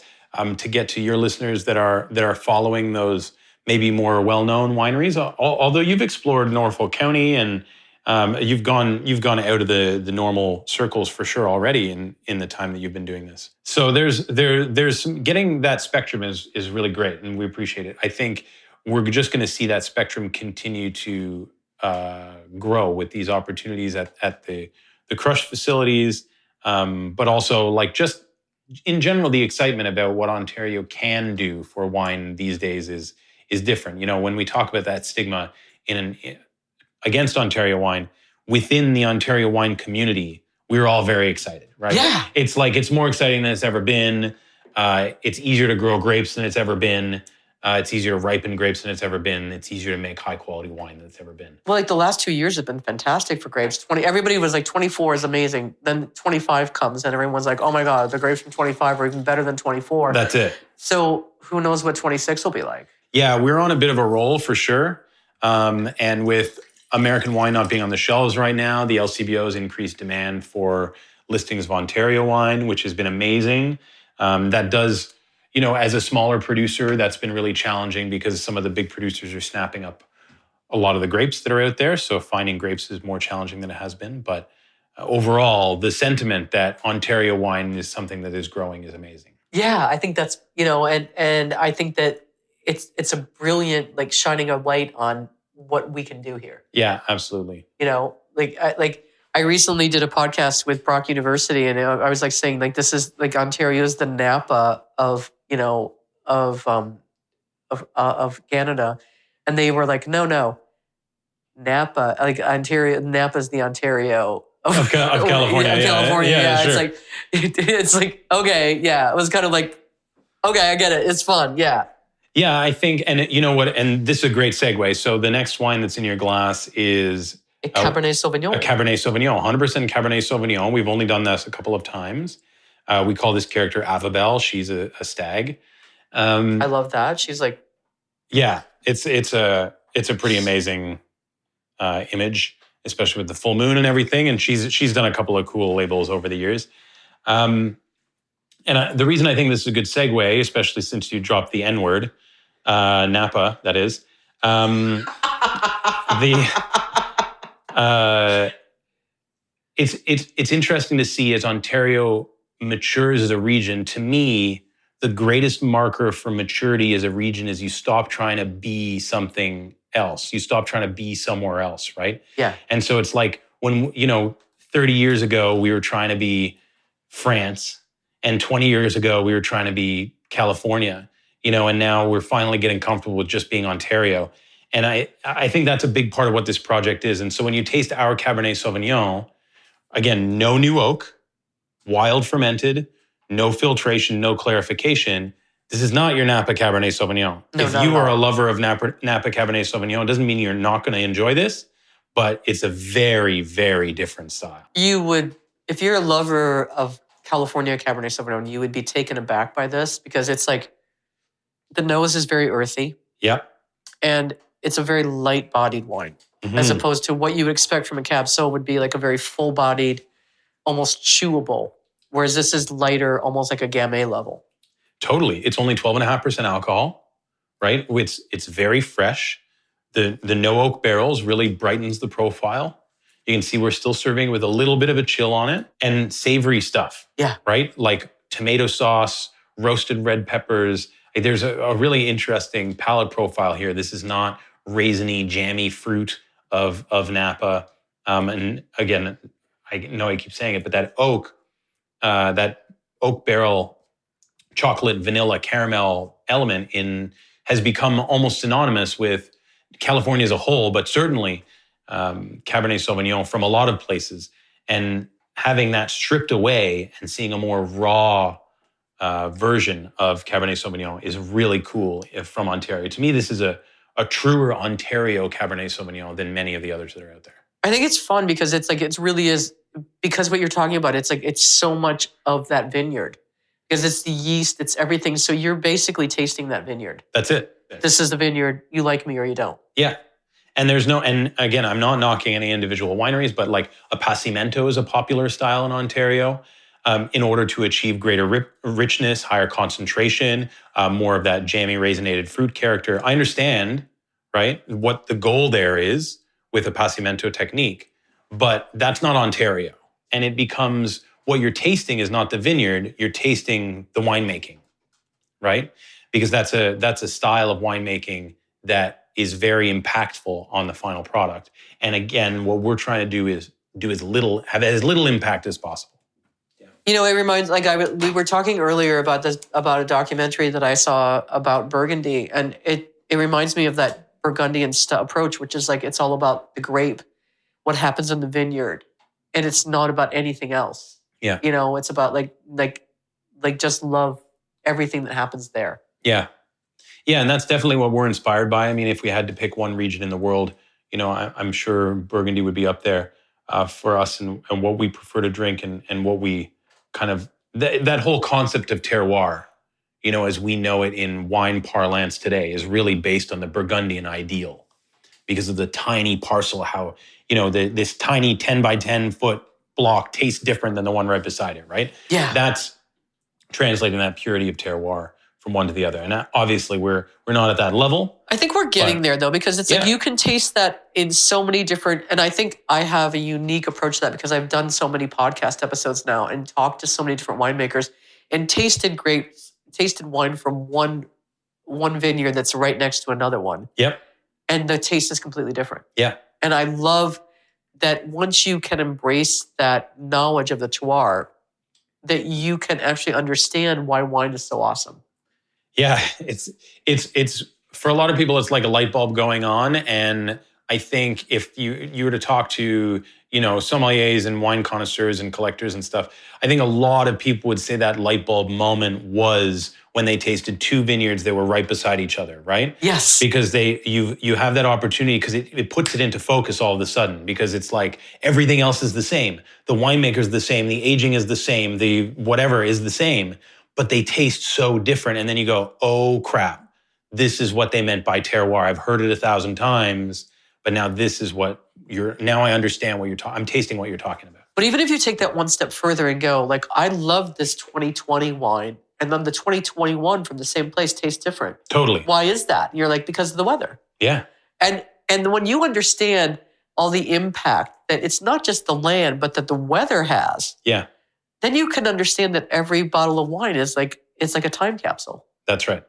to get to your listeners that are following those maybe more well-known wineries. Although you've explored Norfolk County and you've gone out of the normal circles for sure already in the time that you've been doing this. So there's getting that spectrum is really great, and we appreciate it. I think we're just going to see that spectrum continue to grow with these opportunities at the crush facilities, but also like just in general the excitement about what Ontario can do for wine these days is different. You know, when we talk about that stigma against Ontario wine, within the Ontario wine community, we're all very excited, right? Yeah. It's like, it's more exciting than it's ever been. It's easier to grow grapes than it's ever been. It's easier to ripen grapes than it's ever been. It's easier to make high quality wine than it's ever been. Well, like the last 2 years have been fantastic for grapes. Everybody was like 24 is amazing. Then 25 comes and everyone's like, oh my God, the grapes from 25 are even better than 24. That's it. So who knows what 26 will be like? Yeah, we're on a bit of a roll for sure. And with American wine not being on the shelves right now, the LCBO's increased demand for listings of Ontario wine, which has been amazing. That does, as a smaller producer, that's been really challenging because some of the big producers are snapping up a lot of the grapes that are out there. So finding grapes is more challenging than it has been. But overall, the sentiment that Ontario wine is something that is growing is amazing. Yeah, I think that's, and I think that it's a brilliant, like, shining a light on what we can do here. Yeah, absolutely. I recently did a podcast with Brock University, and I was like saying, like, this is like Ontario's the Napa of Canada, and they were like, no, Napa, like Napa's the Ontario of California. Yeah, sure. It's like okay, yeah. It was kind of like, okay, I get it. It's fun, yeah. Yeah, I think, and you know what, and this is a great segue. So the next wine that's in your glass is a Cabernet Sauvignon. A Cabernet Sauvignon, 100% Cabernet Sauvignon. We've only done this a couple of times. We call this character Avabel. She's a stag. I love that. She's like, yeah, it's a pretty amazing image, especially with the full moon and everything. And she's done a couple of cool labels over the years. And the reason I think this is a good segue, especially since you dropped the N-word, Napa, that is, it's interesting to see as Ontario matures as a region. To me, the greatest marker for maturity as a region is you stop trying to be something else. You stop trying to be somewhere else, right? Yeah. And so it's like when, 30 years ago, we were trying to be France, and 20 years ago, we were trying to be California, and now we're finally getting comfortable with just being Ontario. And I think that's a big part of what this project is. And so when you taste our Cabernet Sauvignon, again, no new oak, wild fermented, no filtration, no clarification. This is not your Napa Cabernet Sauvignon. No, if not you at are a all. lover of Napa Cabernet Sauvignon, it doesn't mean you're not going to enjoy this, but it's a very, very different style. You would, if you're a lover of California Cabernet Sauvignon, you would be taken aback by this because it's like the nose is very earthy Yep. and it's a very light-bodied wine, as Mhm. opposed to what you would expect from a Cab Sauv would be like a very full-bodied, almost chewable, whereas this is lighter, almost like a Gamay level. Totally. It's only 12.5% alcohol, right? It's very fresh. The no oak barrels really brightens the profile. You can see we're still serving with a little bit of a chill on it and savory stuff. Yeah. Right? Like tomato sauce, roasted red peppers. Like there's a really interesting palate profile here. This is not raisiny, jammy fruit of Napa. And again, I know I keep saying it, but that oak barrel chocolate, vanilla, caramel element has become almost synonymous with California as a whole, but certainly Cabernet Sauvignon from a lot of places. And having that stripped away and seeing a more raw version of Cabernet Sauvignon is really cool from Ontario. To me, this is a truer Ontario Cabernet Sauvignon than many of the others that are out there. I think it's fun because it's like, it really is, because what you're talking about, it's like, it's so much of that vineyard because it's the yeast, it's everything. So you're basically tasting that vineyard. That's it. This is the vineyard. You like me or you don't. Yeah. And again, I'm not knocking any individual wineries, but like a Passimento is a popular style in Ontario in order to achieve greater richness, higher concentration, more of that jammy raisinated fruit character. I understand, right, what the goal there is with a Passimento technique, but that's not Ontario. And it becomes what you're tasting is not the vineyard, you're tasting the winemaking, right? Because that's a style of winemaking that is very impactful on the final product. And again, what we're trying to do is have as little impact as possible. You know, it reminds, we were talking earlier about a documentary that I saw about Burgundy, and it reminds me of that Burgundian approach, which is like, it's all about the grape, what happens in the vineyard, and it's not about anything else. Yeah. It's about like just love everything that happens there. Yeah. Yeah, and that's definitely what we're inspired by. I mean, if we had to pick one region in the world, I'm sure Burgundy would be up there for us and what we prefer to drink and what we kind of, that whole concept of terroir, as we know it in wine parlance today, is really based on the Burgundian ideal because of the tiny parcel, how, this tiny 10 by 10 foot block tastes different than the one right beside it, right? Yeah. That's translating that purity of terroir from one to the other. And obviously we're not at that level. I think we're getting there though, because it's like you can taste that in so many different, and I think I have a unique approach to that because I've done so many podcast episodes now and talked to so many different winemakers and tasted wine from one vineyard that's right next to another one. Yep. And the taste is completely different. Yeah. And I love that once you can embrace that knowledge of the terroir, that you can actually understand why wine is so awesome. Yeah, it's for a lot of people, it's like a light bulb going on. And I think if you were to talk to, sommeliers and wine connoisseurs and collectors and stuff, I think a lot of people would say that light bulb moment was when they tasted two vineyards that were right beside each other, right? Yes. Because you have that opportunity because it puts it into focus all of a sudden because it's like everything else is the same. The winemaker's the same, the aging is the same, the whatever is the same, but they taste so different. And then you go, oh crap, this is what they meant by terroir. I've heard it 1,000 times, but now this is what now I understand what you're talking, I'm tasting what you're talking about. But even if you take that one step further and go, like, I love this 2020 wine, and then the 2021 from the same place tastes different. Totally. Why is that? And you're like, because of the weather. Yeah. And when you understand all the impact that it's not just the land, but that the weather has, yeah, then you can understand that every bottle of wine is it's like a time capsule. That's right.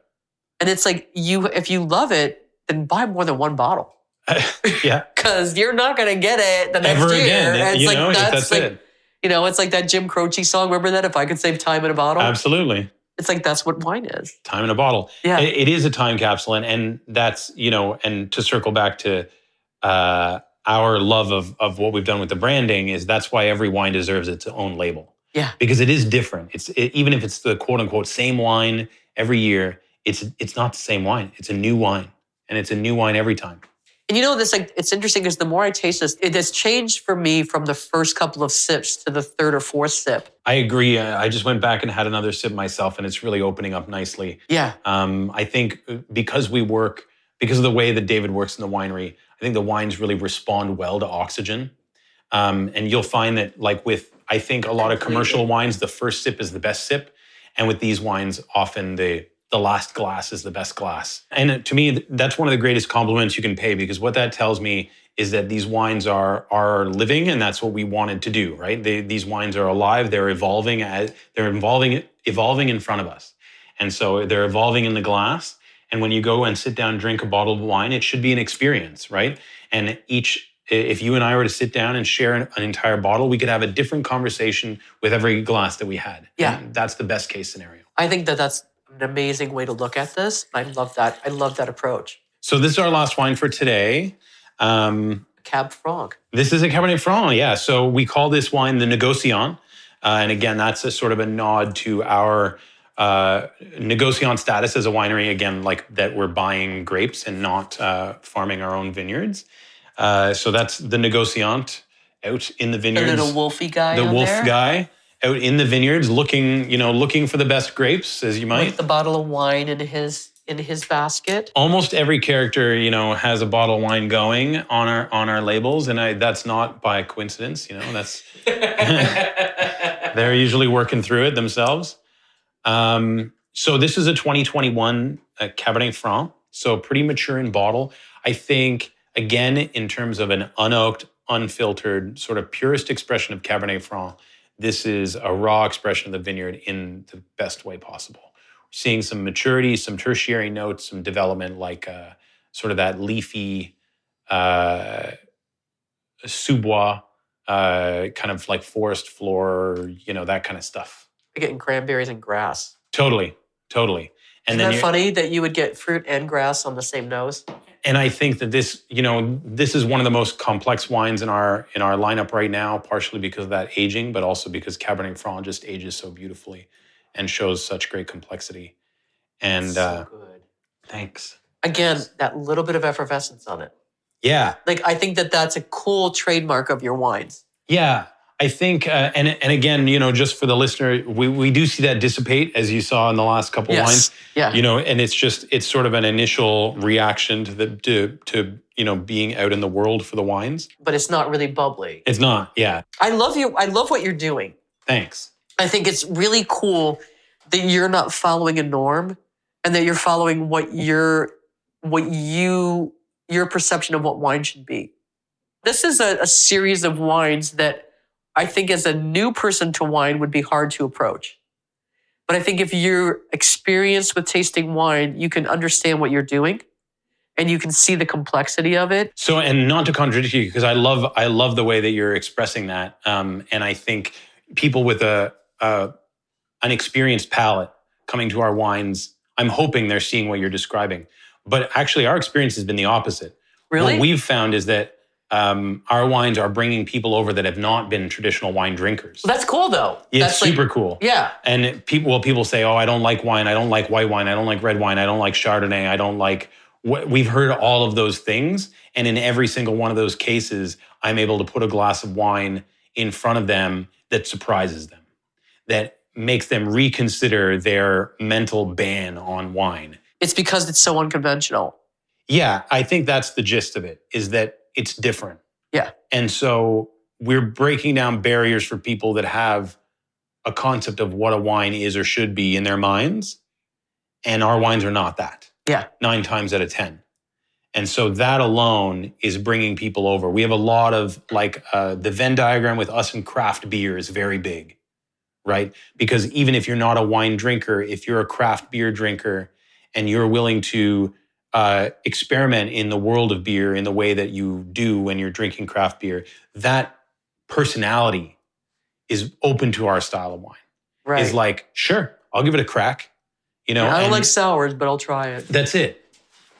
And it's like if you love it, then buy more than one bottle. Yeah. Because you're not going to get it the next Ever year. again. And You it's know, like, that's like, it. you know, it's like that Jim Croce song. Remember that? If I could save time in a bottle. Absolutely. It's like, that's what wine is. Time in a bottle. Yeah. It is a time capsule. And that's, you know, and to circle back to our love of what we've done with the branding is that's why every wine deserves its own label. Yeah. Because it is different. Even if it's the quote unquote same wine every year, it's not the same wine. It's a new wine. And it's a new wine every time. And you know, this like it's interesting because the more I taste this, it has changed for me from the first couple of sips to the third or fourth sip. I agree. I just went back and had another sip myself, and it's really opening up nicely. Yeah. I think because of the way that David works in the winery, I think the wines really respond well to oxygen. And you'll find that like I think a lot of commercial wines, the first sip is the best sip. And with these wines, often the last glass is the best glass. And to me, that's one of the greatest compliments you can pay, because what that tells me is that these wines are living, and that's what we wanted to do, right? These wines are alive. They're evolving evolving in front of us. And so they're evolving in the glass. And when you go and sit down and drink a bottle of wine, it should be an experience, right? And if you and I were to sit down and share an entire bottle, we could have a different conversation with every glass that we had. Yeah. And that's the best case scenario. I think that's an amazing way to look at this. I love that. I love that approach. So this is our last wine for today. Cab Franc. This is a Cabernet Franc, yeah. So we call this wine the Negociant. And again, that's a sort of a nod to our Negociant status as a winery, again, like that we're buying grapes and not farming our own vineyards. So that's the Negociant out in the vineyards. The little wolfy guy The on wolf there. guy out in the vineyards looking for the best grapes, as you might. With the bottle of wine in his basket. Almost every character, has a bottle of wine going on our labels, and that's not by coincidence. That's they're usually working through it themselves. So this is a 2021 Cabernet Franc, so pretty mature in bottle. I think again, in terms of an unoaked, unfiltered, sort of purest expression of Cabernet Franc, this is a raw expression of the vineyard in the best way possible. Seeing some maturity, some tertiary notes, some development, like sort of that leafy sous-bois, kind of like forest floor, that kind of stuff. You're getting cranberries and grass. Totally. And Isn't that funny that you would get fruit and grass on the same nose? And I think that this is one of the most complex wines in our lineup right now, partially because of that aging, but also because Cabernet Franc just ages so beautifully and shows such great complexity. And so good. Thanks. Again, that little bit of effervescence on it. Yeah. Like, I think that's a cool trademark of your wines. Yeah. I think, and again, just for the listener, we do see that dissipate, as you saw in the last couple wines. Yeah. And it's sort of an initial reaction to being out in the world for the wines. But it's not really bubbly. It's not. Yeah. I love what you're doing. Thanks. I think it's really cool that you're not following a norm, and that you're following your perception of what wine should be. This is a series of wines that I think as a new person to wine would be hard to approach. But I think if you're experienced with tasting wine, you can understand what you're doing and you can see the complexity of it. So, and not to contradict you, because I love the way that you're expressing that. And I think people with an experienced palate coming to our wines, I'm hoping they're seeing what you're describing. But actually, our experience has been the opposite. Really? What we've found is that our wines are bringing people over that have not been traditional wine drinkers. Well, that's cool, though. It's super cool. Yeah. And people say, oh, I don't like wine. I don't like white wine. I don't like red wine. I don't like Chardonnay. I don't like... We've heard all of those things. And in every single one of those cases, I'm able to put a glass of wine in front of them that surprises them, that makes them reconsider their mental ban on wine. It's because it's so unconventional. Yeah, I think that's the gist of it, is that it's different. Yeah. And so we're breaking down barriers for people that have a concept of what a wine is or should be in their minds. And our wines are not that. Yeah. 9 times out of 10. And so that alone is bringing people over. We have a lot of the Venn diagram with us and craft beer is very big, right? Because even if you're not a wine drinker, if you're a craft beer drinker and you're willing to experiment in the world of beer in the way that you do when you're drinking craft beer, that personality is open to our style of wine. Right. Is like, sure, I'll give it a crack. You know, I don't and like sours, but I'll try it. that's it.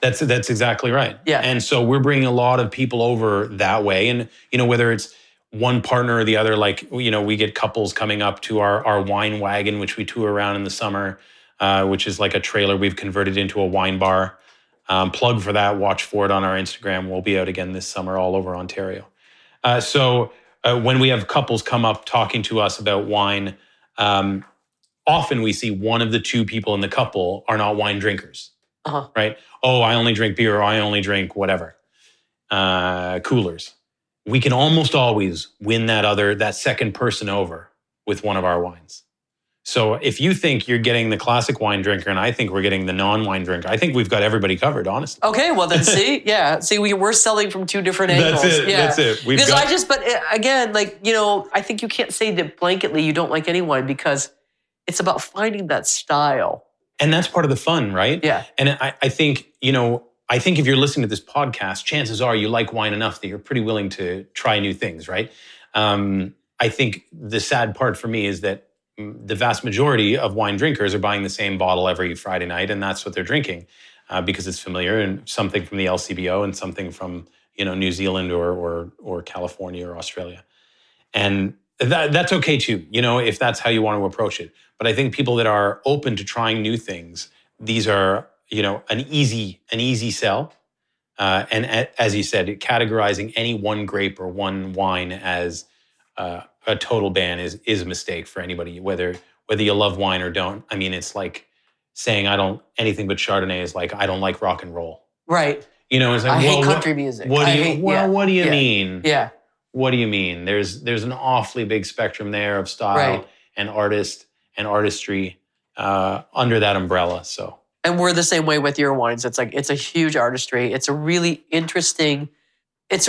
That's exactly right. Yeah. And so we're bringing a lot of people over that way. And, you know, whether it's one partner or the other, like, you know, we get couples coming up to our wine wagon, which we tour around in the summer, which is like a trailer we've converted into a wine bar. Plug for that. Watch for it on our Instagram. We'll be out again this summer all over Ontario. So when we have couples come up talking to us about wine, often we see one of the two people in the couple are not wine drinkers. Uh-huh. Right? Oh, I only drink beer, or I only drink whatever, coolers. We can almost always win that second person over with one of our wines. So if you think you're getting the classic wine drinker and I think we're getting the non-wine drinker, I think we've got everybody covered, honestly. Okay, well then see, we're selling from two different angles. That's it. But again, like, you know, I think you can't say that blanketly you don't like any wine because it's about finding that style. And that's part of the fun, right? Yeah. And I think, you know, if you're listening to this podcast, chances are you like wine enough that you're pretty willing to try new things, right? I think the sad part for me is that the vast majority of wine drinkers are buying the same bottle every Friday night, and that's what they're drinking because it's familiar and something from the LCBO and something from, you know, New Zealand or California or Australia. And that's okay too, you know, if that's how you want to approach it. But I think people that are open to trying new things, these are, you know, an easy sell. And as you said, categorizing any one grape or one wine as a total ban is a mistake for anybody, whether you love wine or don't. I mean, it's like saying anything but Chardonnay is like, I don't like rock and roll. Right. You know, it's like, I hate country music. What do you mean? Yeah. What do you mean? There's an awfully big spectrum there of style and artist and artistry under that umbrella. So, and we're the same way with your wines. It's like it's a huge artistry. It's a really interesting and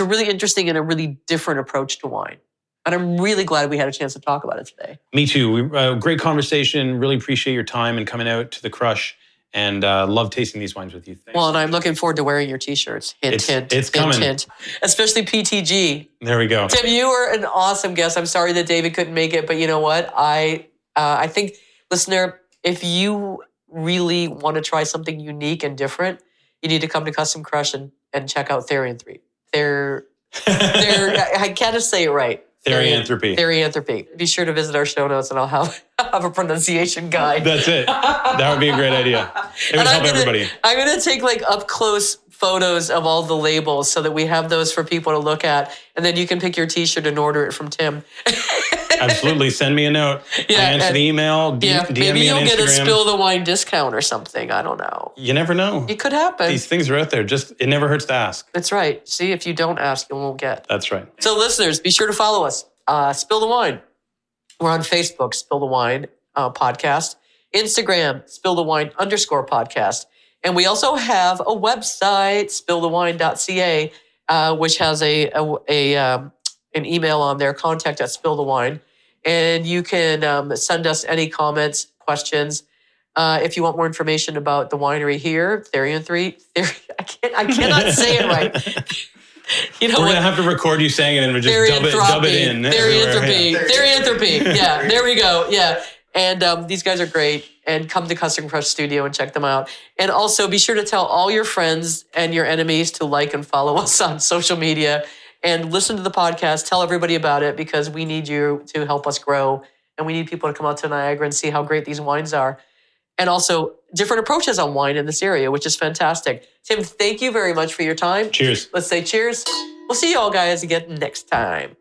a really different approach to wine. And I'm really glad we had a chance to talk about it today. Me too. Great conversation. Really appreciate your time and coming out to the Crush. And love tasting these wines with you. Thanks. Well, and I'm looking forward to wearing your T-shirts. It's coming. Hint. Especially PTG. There we go. Tim, you were an awesome guest. I'm sorry that David couldn't make it, but you know what? I think, listener, if you really want to try something unique and different, you need to come to Custom Crush and check out Therianthropy 3. They're I can't just say it right. Therianthropy. Be sure to visit our show notes and I'll have a pronunciation guide. That's it. That would be a great idea. It would help everybody. I'm going to take like up close photos of all the labels so that we have those for people to look at. And then you can pick your T-shirt and order it from Tim. Absolutely. Send me a note. Yeah, I answer the email. DM maybe me on you'll Instagram. get a Spill the Wine discount or something. I don't know. You never know. It could happen. These things are out there. It never hurts to ask. That's right. See, if you don't ask, you won't get. That's right. So listeners, be sure to follow us. Spill the Wine. We're on Facebook, Spill the Wine podcast. Instagram, Spill the Wine _podcast. And we also have a website, spillthewine.ca, which has an email on there, contact at Spill the Wine. And you can send us any comments, questions. If you want more information about the winery here, Therianthropy. I cannot say it right. You know, we're going to have to record you saying it and just dub it in. Therianthropy. Yeah, there we go. Yeah. And these guys are great. And come to Custom Crush Studio and check them out. And also be sure to tell all your friends and your enemies to like and follow us on social media. And listen to the podcast. Tell everybody about it because we need you to help us grow. And we need people to come out to Niagara and see how great these wines are. And also different approaches on wine in this area, which is fantastic. Tim, thank you very much for your time. Cheers. Let's say cheers. We'll see you all guys again next time.